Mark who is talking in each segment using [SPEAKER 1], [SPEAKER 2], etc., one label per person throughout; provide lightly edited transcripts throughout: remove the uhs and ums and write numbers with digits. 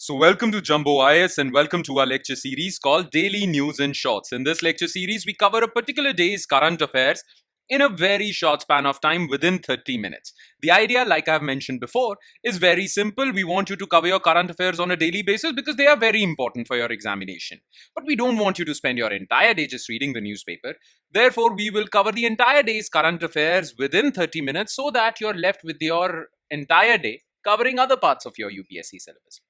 [SPEAKER 1] So, welcome to Jumbo IS and welcome to our lecture series called Daily News in Shorts. In this lecture series, we cover a particular day's current affairs in a very short span of time within 30 minutes. The idea, like I've mentioned before, is very simple. We want you to cover your current affairs on a daily basis because they are very important for your examination. But we don't want you to spend your entire day just reading the newspaper. Therefore, we will cover the entire day's current affairs within 30 minutes so that you're left with your entire day covering other parts of your UPSC syllabus.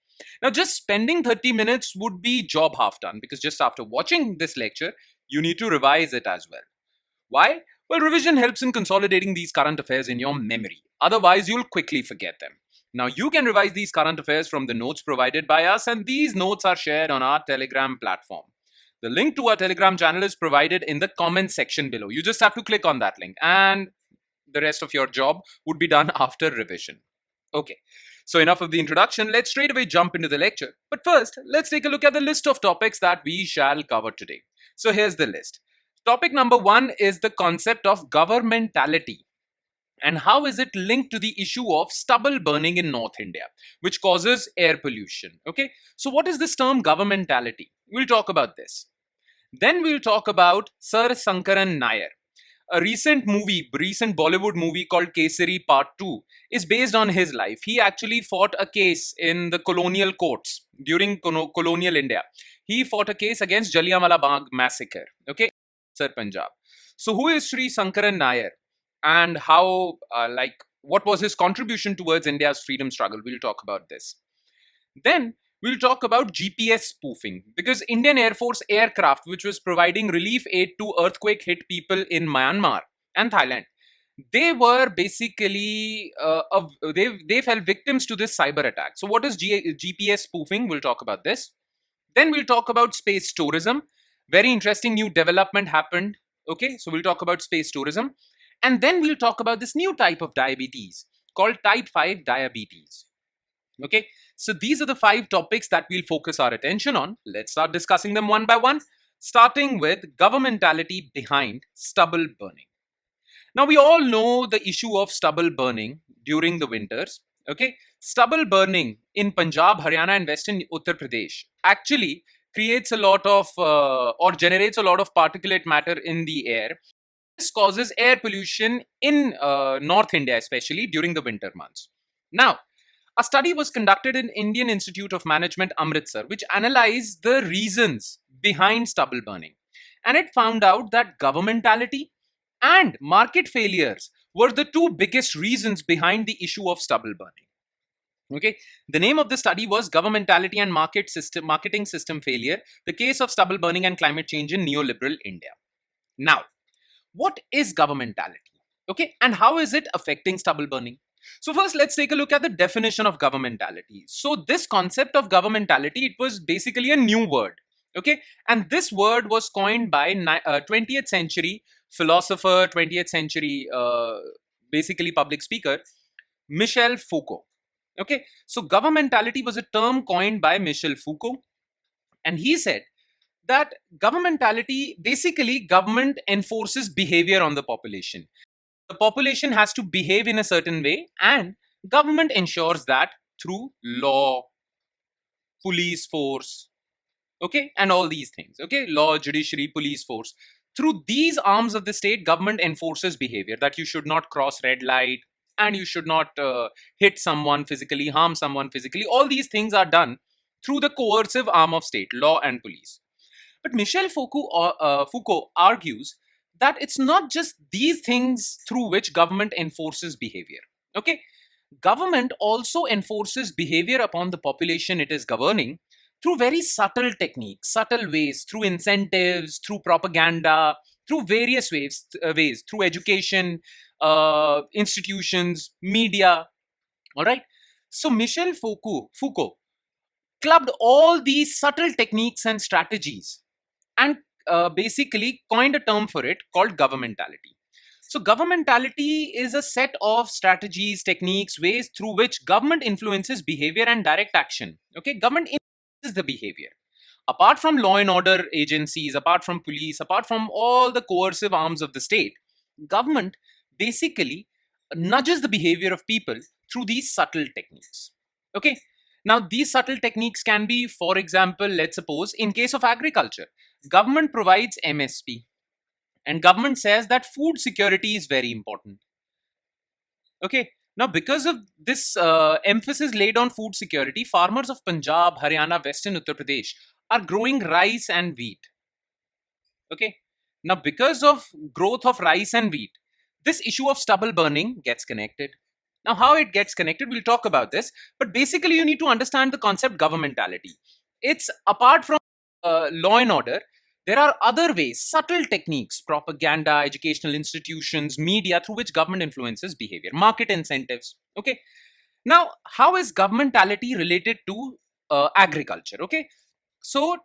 [SPEAKER 1] Now, just spending 30 minutes would be job half done because just after watching this lecture, you need to revise it as well. Why? Well, revision helps in consolidating these current affairs in your memory. Otherwise, you'll quickly forget them. Now, you can revise these current affairs from the notes provided by us, and these notes are shared on our Telegram platform. The link to our Telegram channel is provided in the comment section below. You just have to click on that link, and the rest of your job would be done after revision. Okay. So enough of the introduction, let's straight away jump into the lecture. But first, let's take a look at the list of topics that we shall cover today. So here's the list. Topic number 1 is the concept of governmentality. And how is it linked to the issue of stubble burning in North India, which causes air pollution? Okay, so what is this term governmentality? We'll talk about this. Then we'll talk about Sir Sankaran Nair. A recent Bollywood movie called Kesari Part 2 is based on his life. He actually fought a case in the colonial courts during colonial India. He fought a case against Jallianwala Bagh massacre, okay, Sir Punjab. So who is Sri Sankaran Nair and how, what was his contribution towards India's freedom struggle? We'll talk about this. Then we'll talk about GPS spoofing because Indian Air Force aircraft, which was providing relief aid to earthquake hit people in Myanmar and Thailand, they were basically they fell victims to this cyber attack. So what is GPS spoofing? We'll talk about this. Then we'll talk about space tourism. Very interesting new development happened. Okay, so we'll talk about space tourism. And then we'll talk about this new type of diabetes called type 5 diabetes. Okay, so these are the 5 topics that we'll focus our attention on. Let's start discussing them one by one, starting with governmentality behind stubble burning. Now, we all know the issue of stubble burning during the winters. Okay, stubble burning in Punjab, Haryana, and Western Uttar Pradesh actually creates a lot of or generates a lot of particulate matter in the air. This causes air pollution in North India, especially during the winter months. Now, a study was conducted in Indian Institute of Management, Amritsar, which analyzed the reasons behind stubble burning. And it found out that governmentality and market failures were the 2 biggest reasons behind the issue of stubble burning. Okay, the name of the study was Governmentality and Marketing System Failure, the Case of Stubble Burning and Climate Change in Neoliberal India. Now, what is governmentality? Okay, and how is it affecting stubble burning? So first, let's take a look at the definition of governmentality. So this concept of governmentality, it was basically a new word. Okay, and this word was coined by 20th century philosopher, 20th century basically public speaker, Michel Foucault. Okay, so governmentality was a term coined by Michel Foucault, and he said that governmentality, basically government enforces behavior on the population. The population has to behave in a certain way, and government ensures that through law, police force, okay, and all these things, okay, law, judiciary, police force. Through these arms of the state, government enforces behavior that you should not cross red light and you should not hit someone physically, harm someone physically. All these things are done through the coercive arm of state, law and police. But Michel Foucault argues that it's not just these things through which government enforces behavior. Okay, government also enforces behavior upon the population it is governing through very subtle techniques, subtle ways, through incentives, through propaganda, through various ways, through education, institutions, media. All right. So Michel Foucault clubbed all these subtle techniques and strategies and basically coined a term for it called governmentality. So governmentality is a set of strategies, techniques, ways through which government influences behavior and direct action. Okay, government influences the behavior. Apart from law and order agencies, apart from police, apart from all the coercive arms of the state, government basically nudges the behavior of people through these subtle techniques. Okay, Now, these subtle techniques can be, for example, let's suppose in case of agriculture, government provides MSP and government says that food security is very important. Okay. Now, because of this emphasis laid on food security, farmers of Punjab, Haryana, Western Uttar Pradesh are growing rice and wheat. Okay. Now, because of growth of rice and wheat, this issue of stubble burning gets connected. Now, how it gets connected, we'll talk about this. But basically, you need to understand the concept governmentality. It's apart from law and order, there are other ways, subtle techniques, propaganda, educational institutions, media, through which government influences behavior, market incentives. Okay. Now, how is governmentality related to agriculture? Okay. So,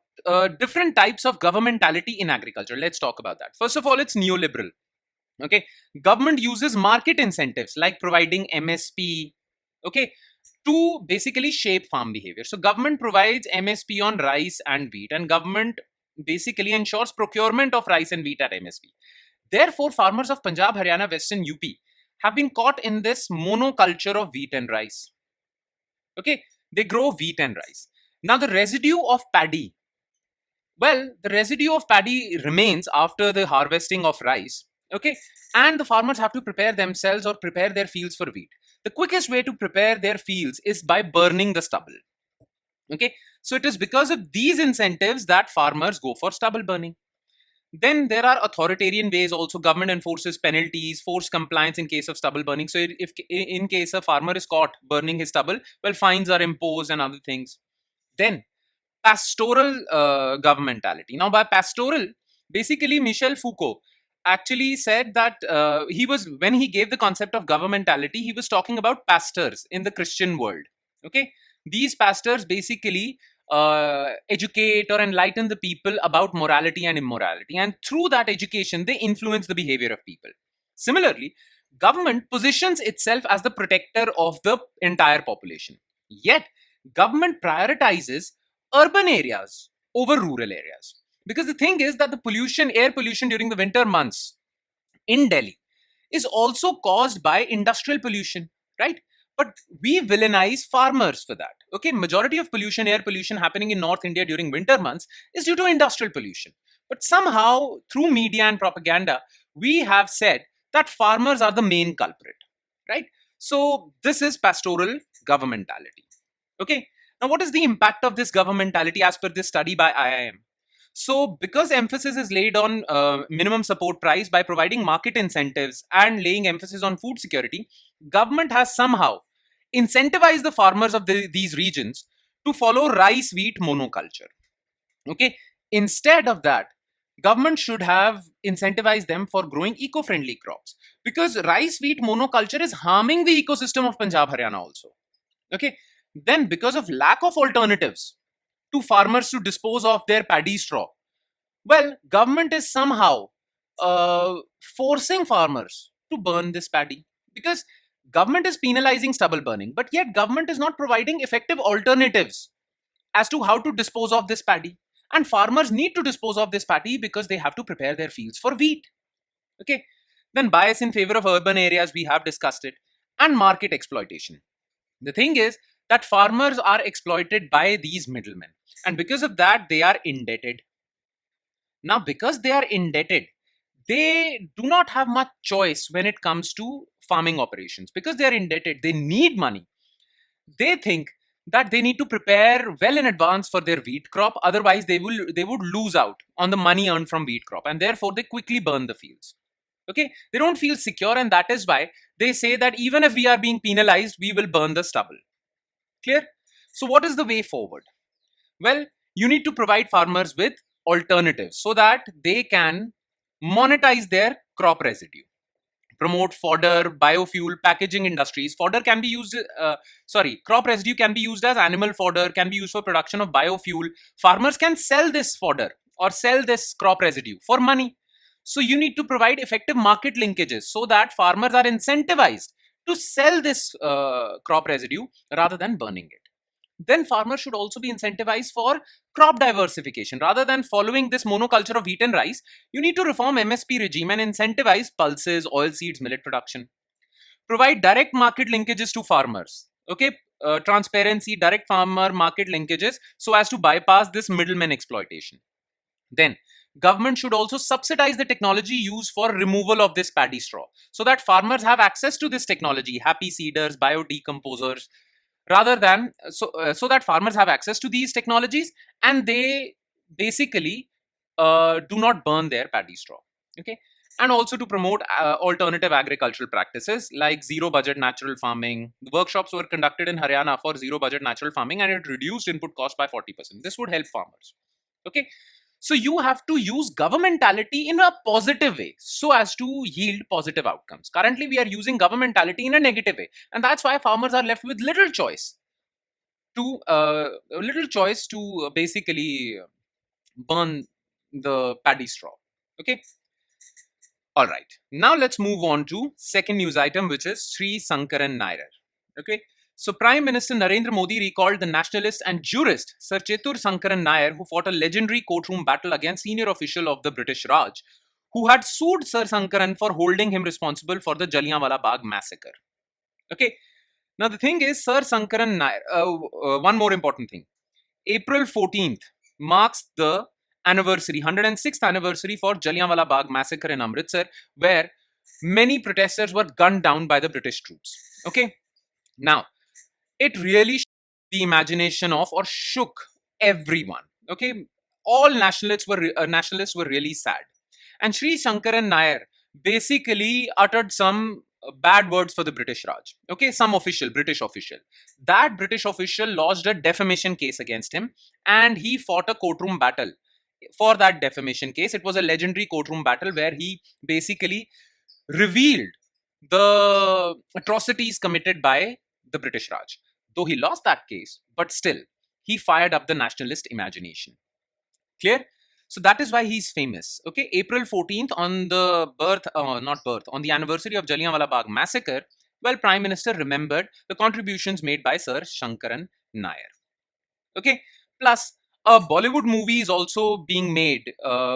[SPEAKER 1] different types of governmentality in agriculture. Let's talk about that. First of all, it's neoliberal. Okay. Government uses market incentives like providing MSP, okay, to basically shape farm behavior. So, government provides MSP on rice and wheat, and government basically ensures procurement of rice and wheat at MSP. Therefore, farmers of Punjab, Haryana, Western UP have been caught in this monoculture of wheat and rice. Okay. They grow wheat and rice. Now, the residue of paddy, well, the residue of paddy remains after the harvesting of rice. Okay. And the farmers have to prepare themselves or prepare their fields for wheat. The quickest way to prepare their fields is by burning the stubble. Okay. So it is because of these incentives that farmers go for stubble burning. Then there are authoritarian ways also. Government enforces penalties, forced compliance in case of stubble burning. So if in case a farmer is caught burning his stubble, well, fines are imposed and other things. Then pastoral governmentality. Now, by pastoral, basically Michel Foucault actually said that when he gave the concept of governmentality, he was talking about pastors in the Christian world. Okay. These pastors basically educate or enlighten the people about morality and immorality, and through that education they influence the behavior of people. Similarly, government positions itself as the protector of the entire population, yet government prioritizes urban areas over rural areas, because the thing is that the air pollution during the winter months in Delhi is also caused by industrial pollution, right? But we villainize farmers for that. Okay, majority of pollution, air pollution happening in North India during winter months is due to industrial pollution. But somehow, through media and propaganda, we have said that farmers are the main culprit, right? So this is pastoral governmentality. Okay. Now, what is the impact of this governmentality as per this study by IIM? So, because emphasis is laid on minimum support price by providing market incentives and laying emphasis on food security, government has somehow incentivized the farmers of these regions to follow rice wheat monoculture. Okay. Instead of that, government should have incentivized them for growing eco-friendly crops, because rice wheat monoculture is harming the ecosystem of Punjab, Haryana also. Okay. Then, because of lack of alternatives to farmers to dispose of their paddy straw, well, government is somehow forcing farmers to burn this paddy, because government is penalizing stubble burning, but yet government is not providing effective alternatives as to how to dispose of this paddy. And farmers need to dispose of this paddy because they have to prepare their fields for wheat. Okay. Then bias in favor of urban areas, we have discussed it, and market exploitation. The thing is that farmers are exploited by these middlemen, and because of that, they are indebted. Now, because they are indebted, they do not have much choice when it comes to farming operations. Because they are indebted, they need money. They think that they need to prepare well in advance for their wheat crop, otherwise they would lose out on the money earned from wheat crop, and therefore they quickly burn the fields. Okay, they don't feel secure, and that is why they say that even if we are being penalized, we will burn the stubble. Clear? So what is the way forward? Well, you need to provide farmers with alternatives so that they can monetize their crop residue. Promote fodder, biofuel, packaging industries. Fodder can be used, crop residue can be used as animal fodder, can be used for production of biofuel. Farmers can sell this fodder or sell this crop residue for money. So you need to provide effective market linkages so that farmers are incentivized to sell this crop residue rather than burning it. Then farmers should also be incentivized for crop diversification. Rather than following this monoculture of wheat and rice, you need to reform MSP regime and incentivize pulses, oilseeds, millet production. Provide direct market linkages to farmers. Okay, transparency, direct farmer market linkages so as to bypass this middleman exploitation. Then government should also subsidize the technology used for removal of this paddy straw so that farmers have access to this technology, happy seeders, biodecomposers, rather than so that farmers have access to these technologies and they basically do not burn their paddy straw. Okay. And also to promote alternative agricultural practices like zero budget natural farming. The workshops were conducted in Haryana for zero budget natural farming and it reduced input cost by 40%. This would help farmers. Okay. So you have to use governmentality in a positive way so as to yield positive outcomes. Currently, we are using governmentality in a negative way, and that's why farmers are left with little choice to basically burn the paddy straw. Okay. All right. Now let's move on to second news item, which is Sri Sankaran Nair. Okay. So Prime Minister Narendra Modi recalled the nationalist and jurist Sir Chetur Sankaran Nair, who fought a legendary courtroom battle against senior official of the British Raj, who had sued Sir Sankaran for holding him responsible for the Jallianwala Bagh massacre. Okay. Now the thing is, Sir Sankaran Nair, one more important thing. April 14th marks the anniversary, 106th anniversary for Jallianwala Bagh massacre in Amritsar, where many protesters were gunned down by the British troops. Okay. Now, it really shook the imagination of or shook everyone. Okay. All nationalists were really sad. And Sri Sankaran Nair basically uttered some bad words for the British Raj. Okay, some British official. That British official lodged a defamation case against him and he fought a courtroom battle for that defamation case. It was a legendary courtroom battle where he basically revealed the atrocities committed by the British Raj. Though he lost that case, but still, he fired up the nationalist imagination. Clear? So that is why he's famous. Okay, April 14th on the on the anniversary of Jallianwala Bagh massacre, well, Prime Minister remembered the contributions made by Sir Sankaran Nair. Okay, plus a Bollywood movie is also being made,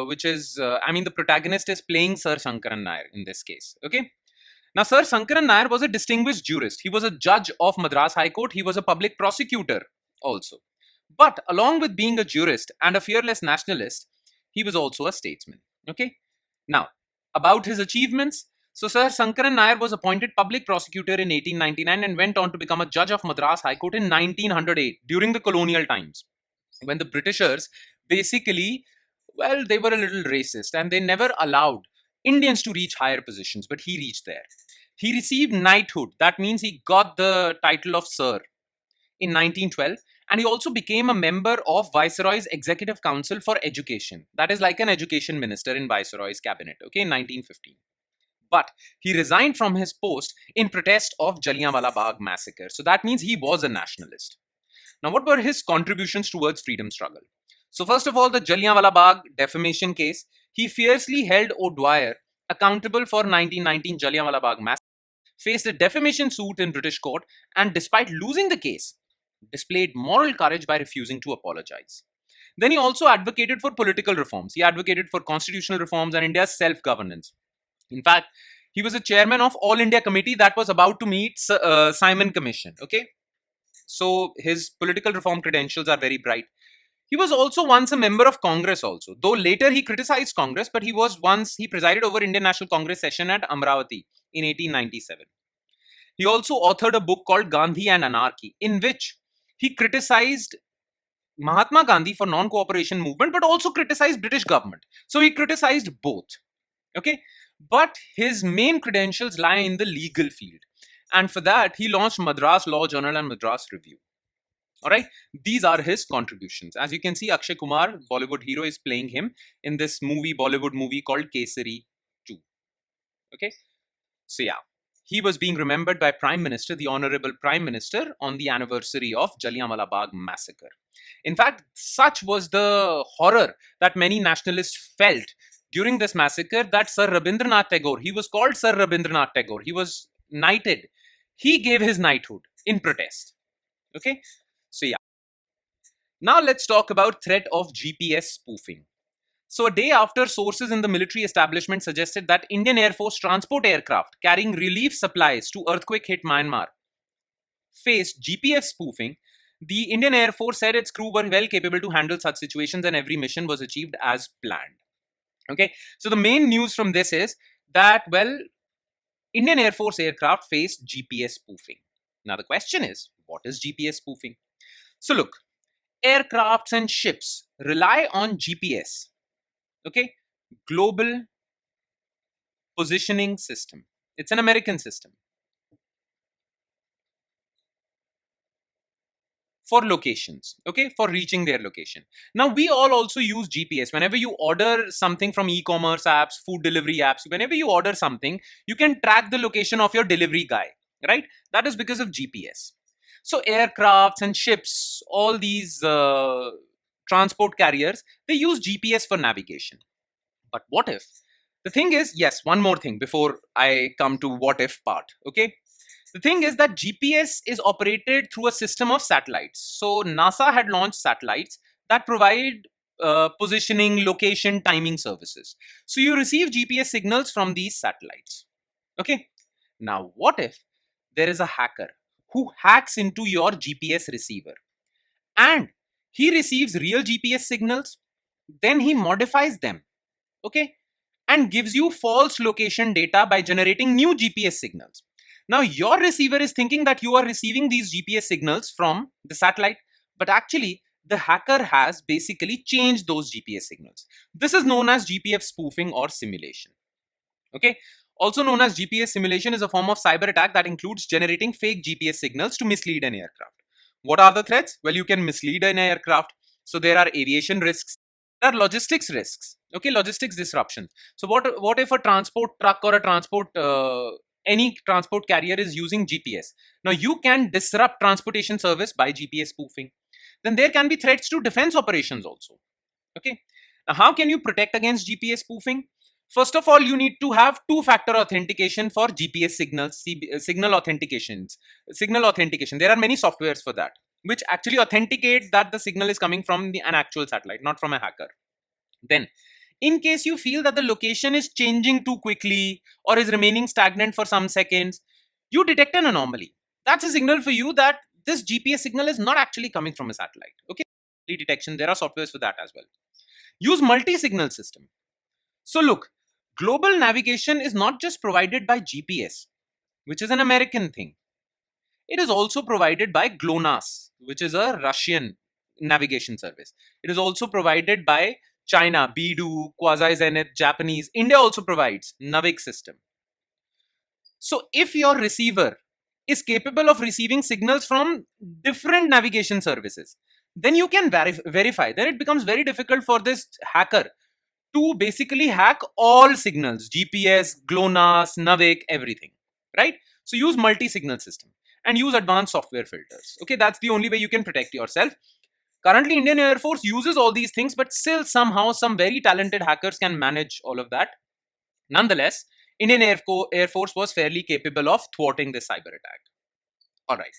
[SPEAKER 1] which is, the protagonist is playing Sir Sankaran Nair in this case. Okay. Now, Sir Sankaran Nair was a distinguished jurist. He was a judge of Madras High Court. He was a public prosecutor also. But along with being a jurist and a fearless nationalist, he was also a statesman. Okay. Now, about his achievements. So, Sir Sankaran Nair was appointed public prosecutor in 1899 and went on to become a judge of Madras High Court in 1908 during the colonial times, when the Britishers basically, well, they were a little racist and they never allowed Indians to reach higher positions, but he reached there. He received knighthood. That means he got the title of Sir in 1912. And he also became a member of Viceroy's Executive Council for Education. That is like an education minister in Viceroy's cabinet, okay, in 1915. But he resigned from his post in protest of Jallianwala Bagh massacre. So that means he was a nationalist. Now, what were his contributions towards freedom struggle? So first of all, the Jallianwala Bagh defamation case. He fiercely held O'Dwyer accountable for 1919 Jallianwala Bagh massacre, faced a defamation suit in British court, and despite losing the case, displayed moral courage by refusing to apologize. Then he also advocated for political reforms. He advocated for constitutional reforms and India's self-governance. In fact, he was a chairman of All India Committee that was about to meet Simon Commission. Okay, so his political reform credentials are very bright. He was also once a member of Congress also, though later he criticized Congress, but he presided over Indian National Congress session at Amravati in 1897. He also authored a book called Gandhi and Anarchy, in which he criticized Mahatma Gandhi for non-cooperation movement, but also criticized British government. So he criticized both. Okay, but his main credentials lie in the legal field. And for that, he launched Madras Law Journal and Madras Review. Alright, these are his contributions. As you can see, Akshay Kumar, Bollywood hero, is playing him in this Bollywood movie called Kesari 2. Okay, so yeah, he was being remembered by Prime Minister, the Honorable Prime Minister, on the anniversary of Jallianwala Bagh massacre. In fact, such was the horror that many nationalists felt during this massacre that Sir Rabindranath Tagore, he was called Sir Rabindranath Tagore, he was knighted. He gave his knighthood in protest. Okay. So yeah, now let's talk about threat of GPS spoofing. So a day after sources in the military establishment suggested that Indian Air Force transport aircraft carrying relief supplies to earthquake-hit Myanmar faced GPS spoofing, the Indian Air Force said its crew were well capable to handle such situations and every mission was achieved as planned. Okay, so the main news from this is that, well, Indian Air Force aircraft faced GPS spoofing. Now, the question is, what is GPS spoofing? So, look, aircrafts and ships rely on GPS, okay, global positioning system. It's an American system for locations, okay, for reaching their location. Now, we all also use GPS. Whenever you order something from e-commerce apps, food delivery apps, whenever you order something, you can track the location of your delivery guy, right? That is because of GPS. So aircrafts and ships, all these transport carriers, they use GPS for navigation. But what if? The thing is, yes, one more thing before I come to what if part, okay? The thing is that GPS is operated through a system of satellites. So NASA had launched satellites that provide positioning, location, timing services. So you receive GPS signals from these satellites. Okay. Now, what if there is a hacker who hacks into your GPS receiver and he receives real GPS signals, then he modifies them, okay, and gives you false location data by generating new GPS signals. Now, your receiver is thinking that you are receiving these GPS signals from the satellite, but actually, the hacker has basically changed those GPS signals. This is known as GPS spoofing or simulation. Okay. Also known as GPS simulation is a form of cyber attack that includes generating fake GPS signals to mislead an aircraft. What are the threats? Well, you can mislead an aircraft. So there are aviation risks. There are logistics risks. Okay, logistics disruptions. So what if a transport truck or a any transport carrier is using GPS? Now you can disrupt transportation service by GPS spoofing. Then there can be threats to defense operations also. Okay. Now how can you protect against GPS spoofing? First of all, you need to have two-factor authentication for GPS signals, signal authentications, signal authentication. There are many softwares for that, which actually authenticate that the signal is coming from an actual satellite, not from a hacker. Then, in case you feel that the location is changing too quickly or is remaining stagnant for some seconds, you detect an anomaly. That's a signal for you that this GPS signal is not actually coming from a satellite. Okay, detection. There are softwares for that as well. Use multi-signal system. So look, global navigation is not just provided by GPS, which is an American thing. It is also provided by GLONASS, which is a Russian navigation service. It is also provided by China, Beidou, Quasi-Zenith, Japanese. India also provides Navig system. So if your receiver is capable of receiving signals from different navigation services, then you can verify. Then it becomes very difficult for this hacker to basically hack all signals, GPS, GLONASS, Navig, everything, right? So use multi-signal system and use advanced software filters. Okay, that's the only way you can protect yourself. Currently, Indian Air Force uses all these things, but still somehow some very talented hackers can manage all of that. Nonetheless, Indian Air Force was fairly capable of thwarting this cyber attack. All right.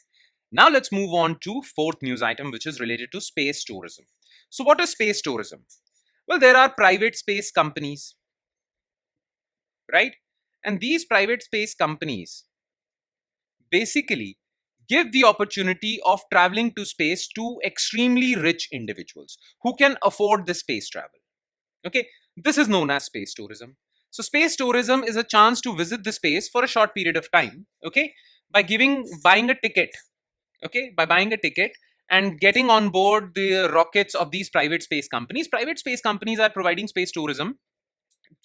[SPEAKER 1] Now let's move on to fourth news item, which is related to space tourism. So what is space tourism? Well, there are private space companies, right? And these private space companies basically give the opportunity of traveling to space to extremely rich individuals who can afford the space travel. Okay, this is known as space tourism. So space tourism is a chance to visit the space for a short period of time, okay, by buying a ticket, okay, by buying a ticket and getting on board the rockets of these private space companies. Private space companies are providing space tourism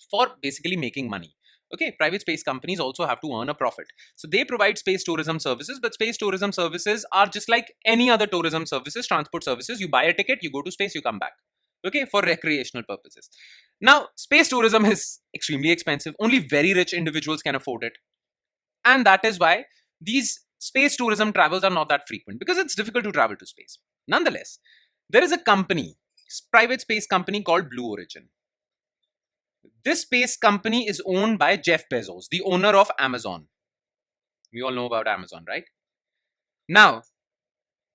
[SPEAKER 1] for basically making money. Okay, private space companies also have to earn a profit. So they provide space tourism services, but space tourism services are just like any other tourism services, transport services. You buy a ticket, you go to space, you come back. Okay, for recreational purposes. Now, space tourism is extremely expensive. Only very rich individuals can afford it. And that is why these space tourism travels are not that frequent, because it's difficult to travel to space. Nonetheless, there is a company, private space company called Blue Origin. This space company is owned by Jeff Bezos, the owner of Amazon. We all know about Amazon, right? Now,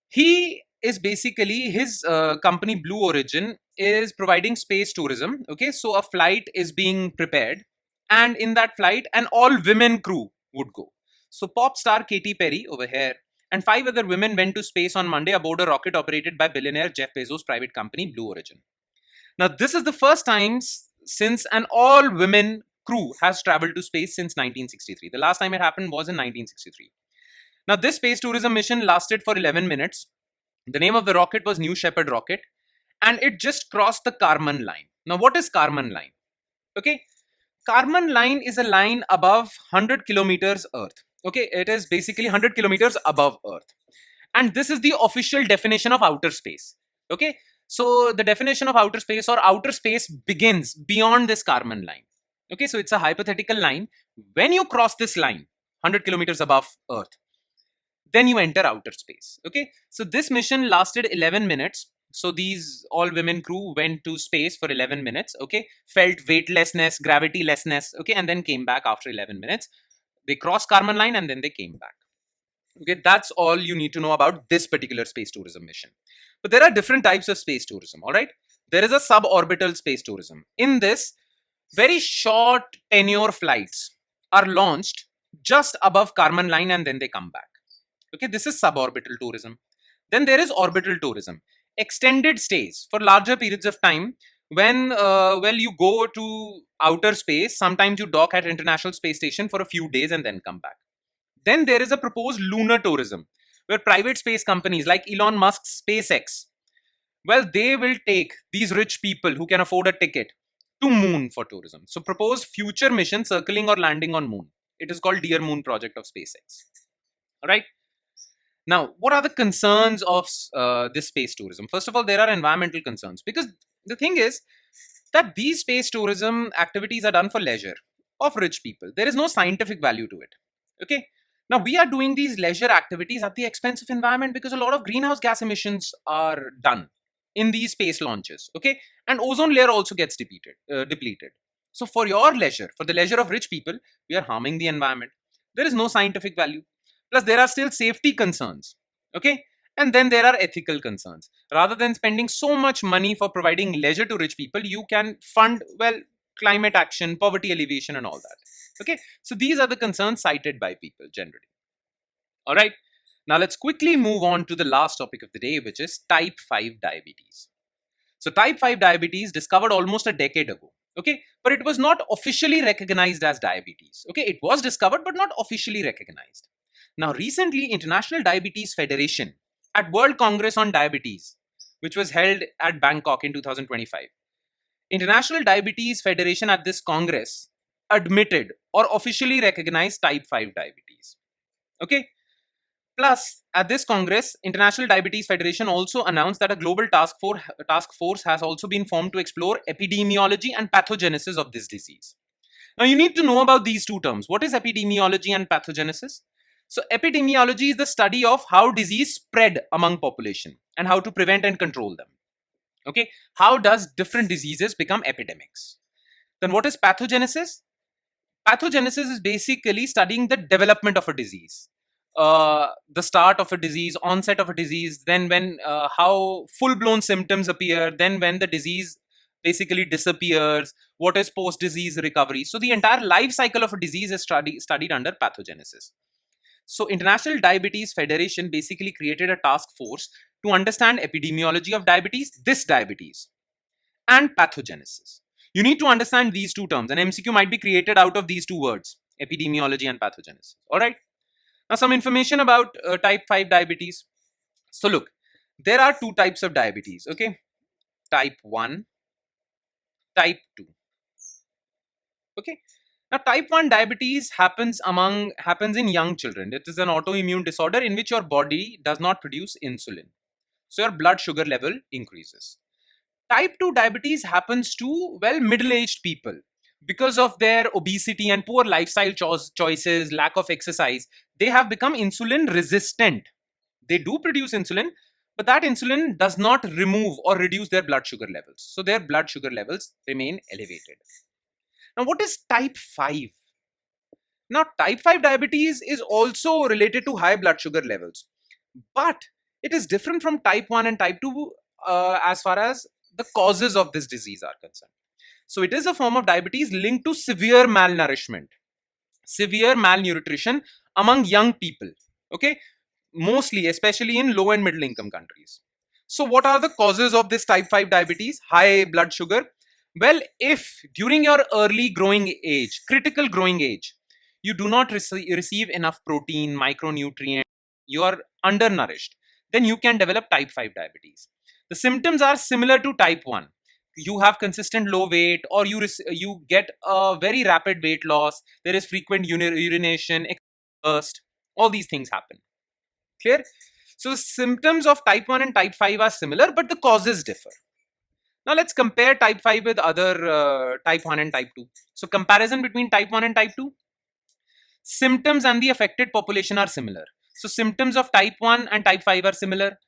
[SPEAKER 1] he is basically, his company Blue Origin is providing space tourism. Okay, so a flight is being prepared, and in that flight, an all-women crew would go. So pop star Katy Perry over here and 5 other women went to space on Monday aboard a rocket operated by billionaire Jeff Bezos' private company Blue Origin. Now, this is the first time since an all-women crew has traveled to space since 1963. The last time it happened was in 1963. Now, this space tourism mission lasted for 11 minutes. The name of the rocket was New Shepard rocket, and it just crossed the Kármán line. Now, what is Kármán line? Okay, Kármán line is a line above 100 kilometers Earth. Okay, it is basically 100 kilometers above Earth. And this is the official definition of outer space. Okay, so the definition of outer space or outer space begins beyond this Kármán line. Okay, so it's a hypothetical line. When you cross this line, 100 kilometers above Earth, then you enter outer space. Okay, so this mission lasted 11 minutes. So these all women crew went to space for 11 minutes. Okay, felt weightlessness, gravitylessness. Okay, and then came back after 11 minutes. They crossed Kármán line and then they came back. Okay, that's all you need to know about this particular space tourism mission. But there are different types of space tourism. All right, there is a suborbital space tourism. In this, very short tenure flights are launched just above Kármán line and then they come back. Okay, this is suborbital tourism. Then there is orbital tourism, extended stays for larger periods of time. When you go to outer space, sometimes you dock at International Space Station for a few days and then come back. Then there is a proposed lunar tourism, where private space companies like Elon Musk's SpaceX, well, they will take these rich people who can afford a ticket to moon for tourism. So propose future mission circling or landing on moon. It is called Dear Moon project of SpaceX. All right. Now, what are the concerns of this space tourism? First of all, there are environmental concerns, because the thing is that these space tourism activities are done for leisure of rich people. There is no scientific value to it. Okay. Now, we are doing these leisure activities at the expense of environment because a lot of greenhouse gas emissions are done in these space launches. Okay. And ozone layer also gets depleted. So for your leisure, for the leisure of rich people, we are harming the environment. There is no scientific value. Plus, there are still safety concerns. Okay. And then there are ethical concerns. Rather than spending so much money for providing leisure to rich people, you can fund, well, climate action, poverty alleviation, and all that. Okay. So these are the concerns cited by people generally. All right. Now let's quickly move on to the last topic of the day, which is type 5 diabetes. So type 5 diabetes discovered almost a decade ago. Okay. But it was not officially recognized as diabetes. Okay. It was discovered, but not officially recognized. Now, recently, International Diabetes Federation at World Congress on Diabetes, which was held at Bangkok in 2025, International Diabetes Federation at this Congress admitted or officially recognized type 5 diabetes. Okay. Plus, at this Congress, International Diabetes Federation also announced that a global task force has also been formed to explore epidemiology and pathogenesis of this disease. Now, you need to know about these two terms. What is epidemiology and pathogenesis? So epidemiology is the study of how disease spread among population and how to prevent and control them. Okay, how does different diseases become epidemics? Then what is pathogenesis? Pathogenesis is basically studying the development of a disease, the start of a disease, onset of a disease, then when how full-blown symptoms appear, then when the disease basically disappears, what is post-disease recovery. So the entire life cycle of a disease is studied under pathogenesis. So International Diabetes Federation basically created a task force to understand epidemiology of diabetes, this diabetes, and pathogenesis. You need to understand these two terms. An MCQ might be created out of these two words, epidemiology and pathogenesis. All right. Now, some information about type 5 diabetes. So look, there are two types of diabetes. Okay. Type 1, type 2. Okay. Now, type 1 diabetes happens in young children. It is an autoimmune disorder in which your body does not produce insulin. So your blood sugar level increases. Type 2 diabetes happens to, well, middle-aged people. Because of their obesity and poor lifestyle choices, lack of exercise, they have become insulin resistant. They do produce insulin, but that insulin does not remove or reduce their blood sugar levels. So their blood sugar levels remain elevated. Now, what is type 5? Now, type 5 diabetes is also related to high blood sugar levels, but it is different from type 1 and type 2 as far as the causes of this disease are concerned. So it is a form of diabetes linked to severe malnourishment, severe malnutrition among young people. Okay. mostly, especially in low and middle income countries. So, what are the causes of this type 5 diabetes, high blood sugar? Well, if during your early growing age, critical growing age, you do not receive enough protein, micronutrient, you are undernourished, then you can develop type 5 diabetes. The symptoms are similar to type 1. You have consistent low weight, or you get a very rapid weight loss. There is frequent urination, burst. All these things happen. Clear? So the symptoms of type 1 and type 5 are similar, but the causes differ. Now let's compare type 5 with other type 1 and type 2. So comparison between type 1 and type 2. Symptoms and the affected population are similar. So symptoms of type 1 and type 5 are similar.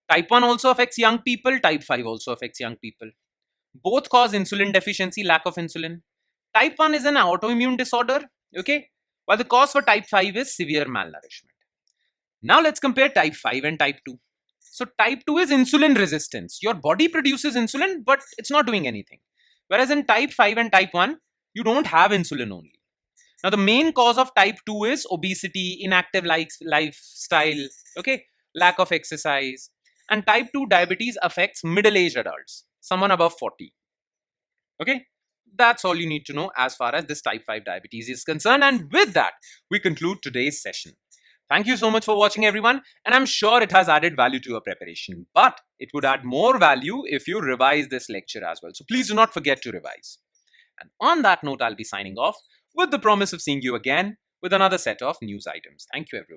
[SPEAKER 1] Type 1 also affects young people. Type 5 also affects young people. Both cause insulin deficiency, lack of insulin. Type 1 is an autoimmune disorder, okay? While the cause for type 5 is severe malnourishment. Now let's compare type 5 and type 2. So type 2 is insulin resistance. Your body produces insulin, but it's not doing anything. Whereas in type 5 and type 1, you don't have insulin only. Now the main cause of type 2 is obesity, inactive lifestyle, okay, lack of exercise. And type 2 diabetes affects middle-aged adults, someone above 40. Okay, that's all you need to know as far as this type 5 diabetes is concerned. And with that, we conclude today's session. Thank you so much for watching, everyone, and I'm sure it has added value to your preparation, but it would add more value if you revise this lecture as well. So please do not forget to revise. And on that note, I'll be signing off with the promise of seeing you again with another set of news items. Thank you, everyone.